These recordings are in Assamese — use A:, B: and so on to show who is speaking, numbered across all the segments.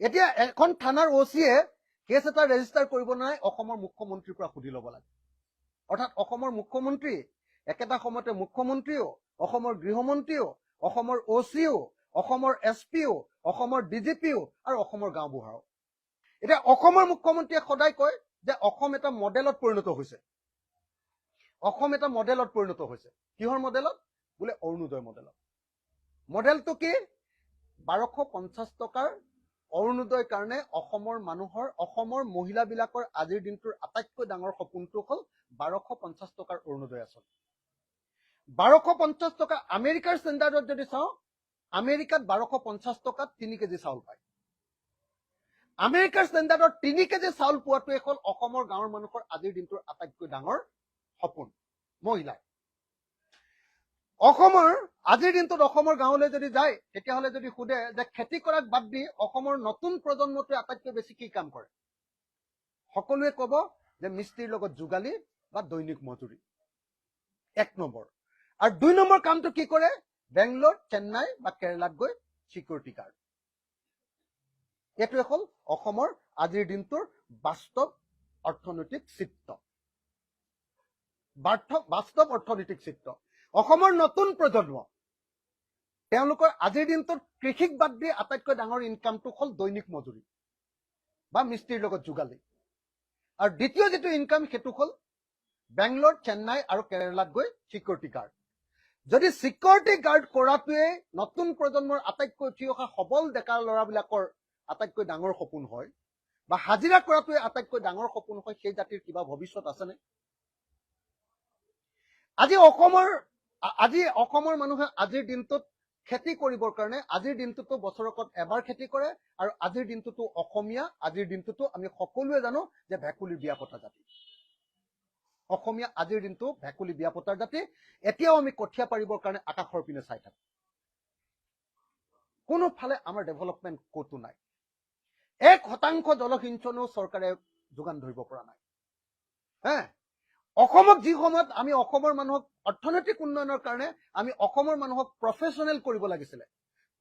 A: এতিয়া এখন থানাৰ ওচিয়ে কেছ এটা ৰেজিষ্টাৰ কৰিব নাই অসমৰ মুখ্যমন্ত্ৰীৰ পৰা সুধি ল'ব লাগে। অৰ্থাৎ অসমৰ মুখ্যমন্ত্ৰী একেটা সময়তে মুখ্যমন্ত্ৰীও, অসমৰ গৃহমন্ত্ৰীও, অসমৰ ওচিও, অসমৰ এছপিও, অসমৰ ডিজিপিও আৰু অসমৰ গাঁওবুঢ়াও। এতিয়া অসমৰ মুখ্যমন্ত্ৰীয়ে সদায় কয় যে অসম এটা মডেলত পৰিণত হৈছে। অসম এটা মডেলত পৰিণত হৈছে। কিহৰ মডেলত? বোলে অৰুণোদয় মডেলত। মডেলটো কি? 1250 টকাৰ অৰুণোদয়ৰ কাৰণে অসমৰ মানুহৰ, অসমৰ মহিলাবিলাকৰ আজিৰ দিনটোৰ আটাইতকৈ ডাঙৰ সপোনটো হ'ল 1250 টকাৰ অৰুণোদয় আঁচনি। 1250 টকা আমেৰিকাৰ ষ্টেণ্ডাৰ্ডত যদি চাওঁ, আমেৰিকাত 1250 টকাত 3 কেজি চাউল পায়। আমেৰিকাৰ ষ্টেণ্ডাৰ্ডত 3 কেজি চাউল পোৱাটোৱে হ'ল অসমৰ গাঁৱৰ মানুহৰ আজিৰ দিনটোৰ আটাইতকৈ ডাঙৰ সপোন। মহিলাই অসমৰ আজিৰ দিনটোত অসমৰ গাঁৱলৈ যদি যায়, তেতিয়াহ'লে যদি সোধে যে খেতি কৰাক বাদ দি অসমৰ নতুন প্ৰজন্মটোৱে আটাইতকৈ বেছি কি কাম কৰে, সকলোৱে ক'ব যে মিস্ত্ৰীৰ লগত যোগালী বা দৈনিক মজুৰি। 1 নম্বৰ। আৰু 2 নম্বৰ কামটো কি কৰে? বেংগলোৰ, চেন্নাই বা কেৰেলাত গৈ চিকিউৰিটি গাৰ্ড। এইটোৱে হ'ল অসমৰ আজিৰ দিনটোৰ বাস্তৱ অৰ্থনৈতিক চিত্ৰ। বাস্তৱ অৰ্থনৈতিক চিত্ৰ। অসমৰ নতুন প্ৰজন্ম, তেওঁলোকৰ আজিৰ দিনটোত কৃষিক বাদ দি আটাইতকৈ ডাঙৰ ইনকামটো হ'ল দৈনিক মজুৰি বা মিস্ত্ৰীৰ লগত যোগালী। আৰু দ্বিতীয় যিটো ইনকাম সেইটো হ'ল বেংগলোৰ, চেন্নাই আৰু কেৰেলাত গৈ চিকিউৰিটি গাৰ্ড। যদি চিকিউৰিটি গাৰ্ড কৰাটোৱে নতুন প্ৰজন্মৰ আটাইতকৈ উঠি অহা সবল ডেকা ল'ৰাবিলাকৰ আটাইতকৈ ডাঙৰ সপোন হয়, বা হাজিৰা কৰাটোৱে আটাইতকৈ ডাঙৰ সপোন হয়, সেই জাতিৰ কিবা ভৱিষ্যত আছেনে? আজি অসমৰ মানুহে আজিৰ দিনটোত খেতি কৰিবৰ কাৰণে আজিৰ দিনটোতো বছৰকত এবাৰ খেতি কৰে, আৰু আজিৰ দিনটোতো অসমীয়া, আজিৰ দিনটোতো আমি সকলোৱে জানো যে ভেকুলী বিয়া পতা জাতি। অসমীয়া আজিৰ দিনটো ভেকুলী বিয়া পতাৰ জাতি। এতিয়াও আমি কঠীয়া পাৰিবৰ কাৰণে আকাশৰ পিনে চাই থাকো। কোনোফালে আমাৰ ডেভেলপমেণ্ট ক'তো নাই। 1% জলসিঞ্চনো চৰকাৰে যোগান ধৰিব পৰা নাই। অসমক যি সময়ত আমি অসমৰ মানুহক অৰ্থনৈতিক উন্নয়নৰ কাৰণে আমি অসমৰ মানুহক প্ৰফেচনেল কৰিব লাগিছিলে,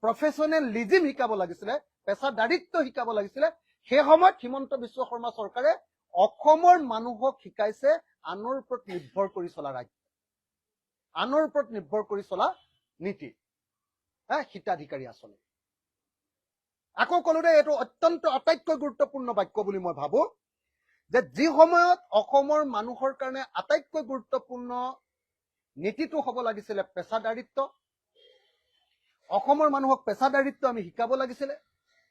A: প্ৰফেচনেলিজিম শিকাব লাগিছিলে, পেছাদাৰিত্ব শিকাব লাগিছিলে, সেই সময়ত হিমন্ত বিশ্ব শৰ্মা চৰকাৰে অসমৰ মানুহক শিকাইছে আনৰ ওপৰত নিৰ্ভৰ কৰি চলা ৰাজ্য, আনৰ ওপৰত নিৰ্ভৰ কৰি চলা নীতি, হিতাধিকাৰী আঁচনি। আকৌ ক'লো দে, এইটো অত্যন্ত আটাইতকৈ গুৰুত্বপূৰ্ণ বাক্য বুলি মই ভাবো যে যি সময়ত অসমৰ মানুহৰ কাৰণে আটাইতকৈ গুৰুত্বপূৰ্ণ নীতিটো হ'ব লাগিছিলে পেছাদাৰিত্ব, অসমৰ মানুহক পেছাদাৰিত্ব আমি শিকাব লাগিছিলে,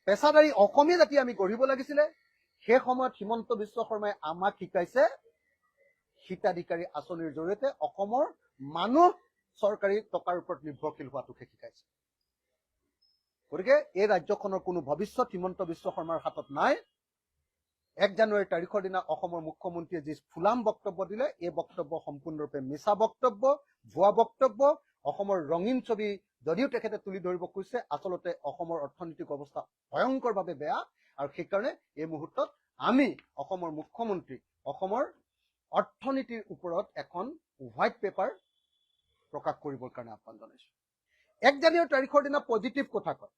A: পেছাদাৰী অসমীয়া জাতি আমি গঢ়িব লাগিছিলে, সেই সময়ত হিমন্ত বিশ্ব শৰ্মাই আমাক শিকাইছে হিতাধিকাৰী আঁচনিৰ জৰিয়তে অসমৰ মানুহ চৰকাৰী টকাৰ ওপৰত নিৰ্ভৰশীল হোৱাটোকে শিকাইছে। গতিকে এই ৰাজ্যখনৰ কোনো ভৱিষ্যত হিমন্ত বিশ্ব শৰ্মাৰ হাতত নাই। 1 জানুৱাৰী তাৰিখৰ দিনা অসমৰ মুখ্যমন্ত্ৰীয়ে যি ফুলাম বক্তব্য দিলে, এই বক্তব্য সম্পূৰ্ণৰূপে মিছা বক্তব্য, ভুৱা বক্তব্য। অসমৰ ৰঙীন ছবি যদিও তেখেতে তুলি ধৰিব খুজিছে, আচলতে অসমৰ অৰ্থনৈতিক অৱস্থা ভয়ংকৰভাৱে বেয়া। আৰু সেইকাৰণে এই মুহূৰ্তত আমি অসমৰ মুখ্যমন্ত্ৰী অসমৰ অৰ্থনীতিৰ ওপৰত এখন হোৱাইট পেপাৰ প্ৰকাশ কৰিবৰ কাৰণে আহ্বান জনাইছো। 1 জানুৱাৰী তাৰিখৰ দিনা পজিটিভ কথা কয়।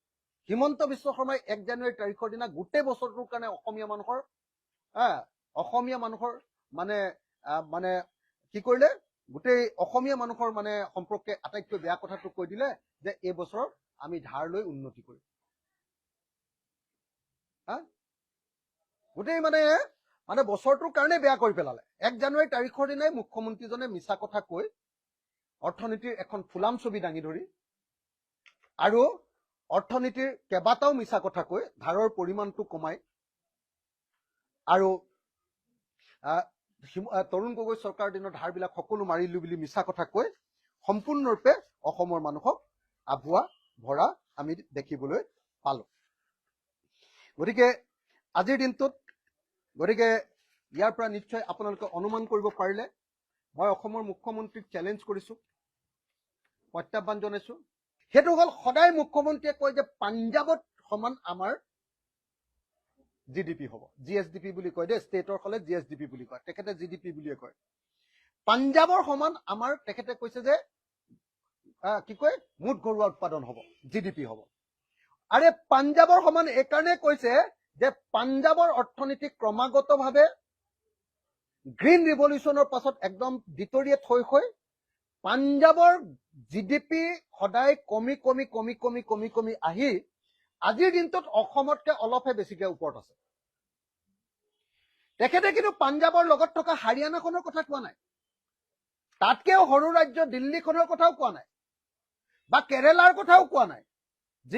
A: হিমন্ত বিশ্ব শৰ্মাই 1 জানুৱাৰী তাৰিখৰ দিনা গোটেই বছৰটোৰ কাৰণে অসমীয়া মানুহৰ মানে কি কৰিলে, গোটেই অসমীয়া মানুহৰ মানে সম্পৰ্কে আটাইতকৈ বেয়া কথাটো কৈ দিলে যে এই বছৰ আমি ধাৰ লৈ উন্নতি কৰিম। গোটেই মানে বছৰটোৰ কাৰণে বেয়া কৰি পেলালে। 1 জানুৱাৰী তাৰিখৰ দিনাই মুখ্যমন্ত্ৰীজনে মিছা কথা কৈ অৰ্থনীতিৰ এখন ফুলাম ছবি দাঙি ধৰি আৰু অৰ্থনীতিৰ কেইবাটাও মিছা কথা কৈ ধাৰৰ পৰিমাণটো কমাই আৰু তৰুণ গগৈ চৰকাৰৰ দিনৰ ধাৰবিলাক সকলো মাৰিলো বুলি মিছা কথা কৈ সম্পূৰ্ণৰূপে অসমৰ মানুহক আভুৱা ভৰা আমি দেখিবলৈ পালো। গতিকে আজিৰ দিনটোত ইয়াৰ পৰা নিশ্চয় আপোনালোকে অনুমান কৰিব পাৰিলে, মই অসমৰ মুখ্যমন্ত্ৰীক চেলেঞ্জ কৰিছো, প্ৰত্যাহ্বান জনাইছো। সেইটো হ'ল সদায় মুখ্যমন্ত্ৰীয়ে কয় যে পাঞ্জাৱত সমান আমাৰ জিডিপি হ'ব, জিএছডিপি বুলি কয় দেই, ষ্টেটৰ হ'লে জিএছডিপি বুলি কয়, তেখেতে জিডিপি বুলিয়ে কয়। পাঞ্জাৱৰ সমান আমাৰ তেখেতে কৈছে যে কি কয় মুঠ ঘৰুৱা উৎপাদন হ'ব, জিডিপি হ'ব। আৰে পাঞ্জাৱৰ সমান এইকাৰণে কৈছে যে পাঞ্জাৱৰ অৰ্থনীতি ক্ৰমাগতভাৱে গ্ৰীণ ৰিভলিউচনৰ পাছত একদম দিতৰিয়ে থৈ পাঞ্জাৱৰ GDP সদায় কমি আহি আজিৰ দিনটোত অসমতকৈ অলপহে বেছিকৈ ওপৰত আছে। তেখেতে কিন্তু পাঞ্জাৱৰ লগত থকা হাৰিয়ানাখনৰ কথা কোৱা নাই, তাতকেও সৰু ৰাজ্য দিল্লীখনৰ কথাও কোৱা নাই বা কেৰেলাৰ কথাও কোৱা নাই।